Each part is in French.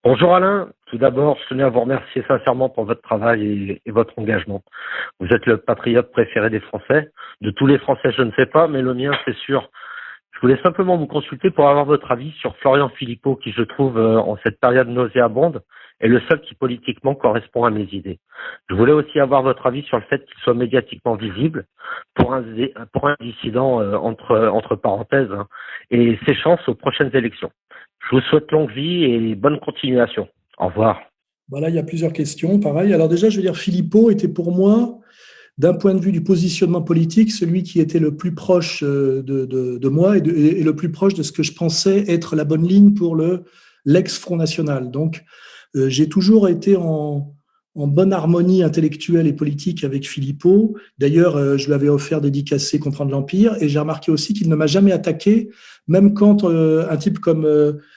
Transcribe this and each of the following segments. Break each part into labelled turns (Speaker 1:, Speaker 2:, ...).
Speaker 1: Bonjour Alain, tout d'abord, je tenais à vous remercier sincèrement pour votre travail et votre engagement. Vous êtes le patriote préféré des Français. De tous les Français, je ne sais pas, mais le mien, c'est sûr. Je voulais simplement vous consulter pour avoir votre avis sur Florian Philippot, qui je trouve, en cette période nauséabonde, est le seul qui politiquement correspond à mes idées. Je voulais aussi avoir votre avis sur le fait qu'il soit médiatiquement visible pour un dissident, entre parenthèses, hein, et ses chances aux prochaines élections. Je vous souhaite longue vie et bonne continuation. Au revoir.
Speaker 2: Voilà, il y a plusieurs questions, pareil. Alors déjà, je veux dire, Philippot était pour moi, d'un point de vue du positionnement politique, celui qui était le plus proche de moi et le plus proche de ce que je pensais être la bonne ligne pour l'ex-Front National. Donc, j'ai toujours été en bonne harmonie intellectuelle et politique avec Philippot. D'ailleurs, je lui avais offert dédicacé Comprendre l'Empire et j'ai remarqué aussi qu'il ne m'a jamais attaqué, même quand un type comme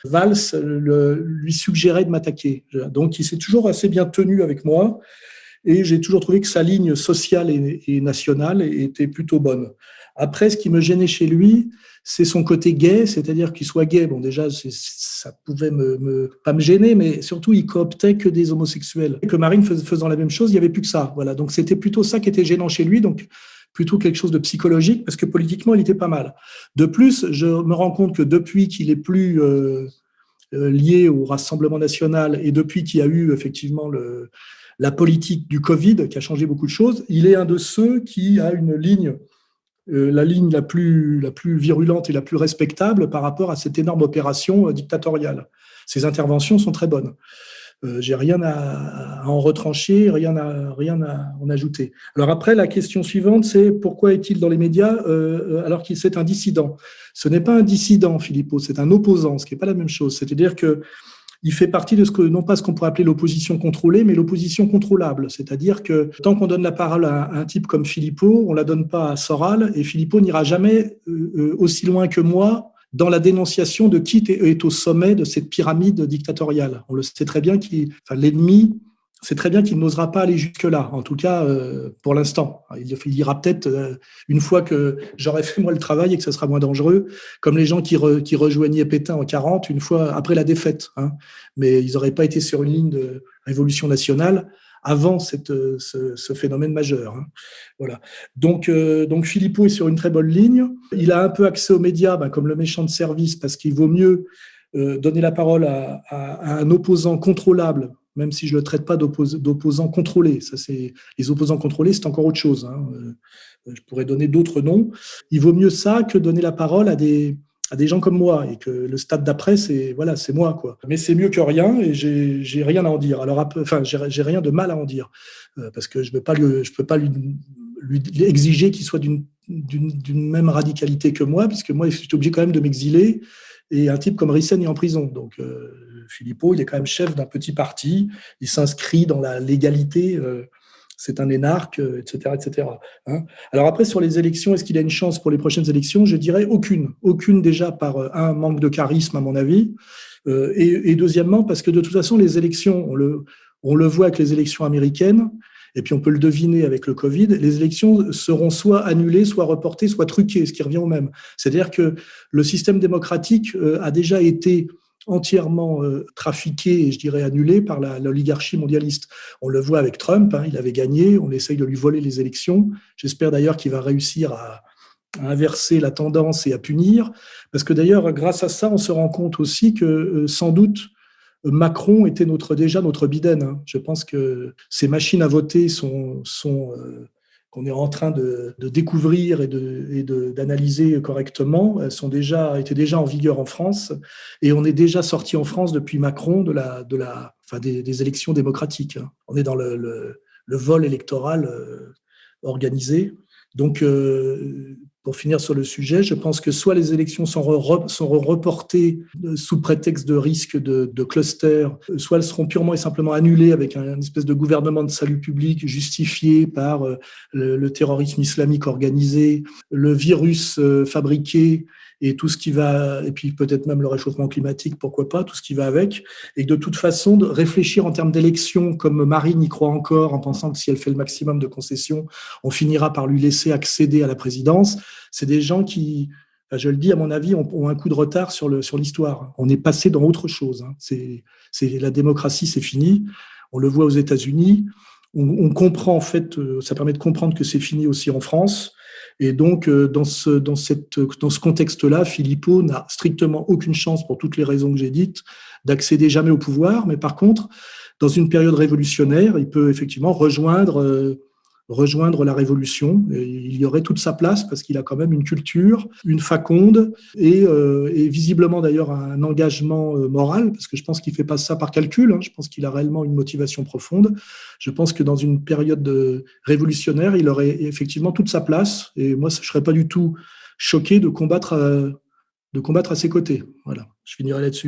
Speaker 2: Valls lui suggérait de m'attaquer. Donc, il s'est toujours assez bien tenu avec moi et j'ai toujours trouvé que sa ligne sociale et nationale était plutôt bonne. Après, ce qui me gênait chez lui, c'est son côté gay, c'est-à-dire qu'il soit gay. Bon, déjà, ça pouvait pas me gêner, mais surtout, il cooptait que des homosexuels. Et que Marine faisant la même chose, il n'y avait plus que ça. Voilà. Donc, c'était plutôt ça qui était gênant chez lui. Donc, plutôt quelque chose de psychologique, parce que politiquement, il était pas mal. De plus, je me rends compte que depuis qu'il est plus lié au Rassemblement national et depuis qu'il y a eu effectivement la politique du Covid qui a changé beaucoup de choses, il est un de ceux qui a une ligne, la ligne la plus virulente et la plus respectable par rapport à cette énorme opération dictatoriale. Ses interventions sont très bonnes. J'ai rien à en retrancher, rien à en ajouter. Alors après, la question suivante, c'est pourquoi est-il dans les médias alors qu'il c'est un dissident? Ce n'est pas un dissident, Philippot, c'est un opposant, ce qui n'est pas la même chose. C'est-à-dire que il fait partie de non pas ce qu'on pourrait appeler l'opposition contrôlée, mais l'opposition contrôlable. C'est-à-dire que tant qu'on donne la parole à un type comme Philippot, on ne la donne pas à Soral, et Philippot n'ira jamais aussi loin que moi dans la dénonciation de qui est au sommet de cette pyramide dictatoriale. On le sait très bien, l'ennemi sait très bien qu'il n'osera pas aller jusque-là, en tout cas pour l'instant. Il ira peut-être une fois que j'aurai fait moi le travail et que ce sera moins dangereux, comme les gens qui rejoignaient Pétain en 40, une fois après la défaite. Hein. Mais ils n'auraient pas été sur une ligne de révolution nationale avant ce phénomène majeur. Hein. Voilà. Donc Philippot est sur une très bonne ligne. Il a un peu accès aux médias, comme le méchant de service, parce qu'il vaut mieux donner la parole à un opposant contrôlable, même si je ne le traite pas d'opposant contrôlé. Ça, les opposants contrôlés, c'est encore autre chose. Hein. Je pourrais donner d'autres noms. Il vaut mieux ça que donner la parole à des gens comme moi, et que le stade d'après, c'est moi, quoi. Mais c'est mieux que rien, et j'ai rien à en dire. Alors, j'ai rien de mal à en dire, parce que je peux pas lui exiger qu'il soit d'une même radicalité que moi, puisque moi, je suis obligé quand même de m'exiler. Et un type comme Rissen est en prison. Donc, Philippot, il est quand même chef d'un petit parti. Il s'inscrit dans la légalité. C'est un énarque, etc., etc. Hein. Alors après, sur les élections, est-ce qu'il a une chance pour les prochaines élections? Je dirais aucune. Aucune déjà par un manque de charisme, à mon avis. Et deuxièmement, parce que de toute façon, les élections, on le voit avec les élections américaines, et puis on peut le deviner avec le Covid, les élections seront soit annulées, soit reportées, soit truquées, ce qui revient au même. C'est-à-dire que le système démocratique a déjà été entièrement trafiqué et je dirais annulé par l'oligarchie mondialiste. On le voit avec Trump, hein, il avait gagné, on essaye de lui voler les élections. J'espère d'ailleurs qu'il va réussir à inverser la tendance et à punir, parce que d'ailleurs, grâce à ça, on se rend compte aussi que sans doute, Macron était déjà notre Biden. Hein. Je pense que ces machines à voter qu'on est en train de découvrir et d'analyser correctement, étaient déjà en vigueur en France, et on est déjà sorti en France depuis Macron des élections démocratiques. Hein. On est dans le vol électoral organisé. Donc, pour finir sur le sujet, je pense que soit les élections sont reportées sous prétexte de risque de cluster, soit elles seront purement et simplement annulées avec une espèce de gouvernement de salut public justifié par le terrorisme islamique organisé, le virus fabriqué et tout ce qui va, et puis peut-être même le réchauffement climatique, pourquoi pas, tout ce qui va avec, et de toute façon de réfléchir en termes d'élections, comme Marine y croit encore, en pensant que si elle fait le maximum de concessions, on finira par lui laisser accéder à la présidence. C'est des gens qui je le dis, à mon avis, ont un coup de retard sur l'histoire. On est passé dans autre chose. La démocratie, c'est fini. On le voit aux États-Unis. On comprend, en fait, ça permet de comprendre que c'est fini aussi en France. Et donc, dans ce contexte-là, Philippot n'a strictement aucune chance, pour toutes les raisons que j'ai dites, d'accéder jamais au pouvoir. Mais par contre, dans une période révolutionnaire, il peut effectivement rejoindre la révolution. Et il y aurait toute sa place parce qu'il a quand même une culture, une faconde et visiblement d'ailleurs un engagement moral, parce que je pense qu'il ne fait pas ça par calcul. Je pense qu'il a réellement une motivation profonde. Je pense que dans une période révolutionnaire, il aurait effectivement toute sa place. Et moi, je ne serais pas du tout choqué de combattre à ses côtés. Voilà, je finirai là-dessus.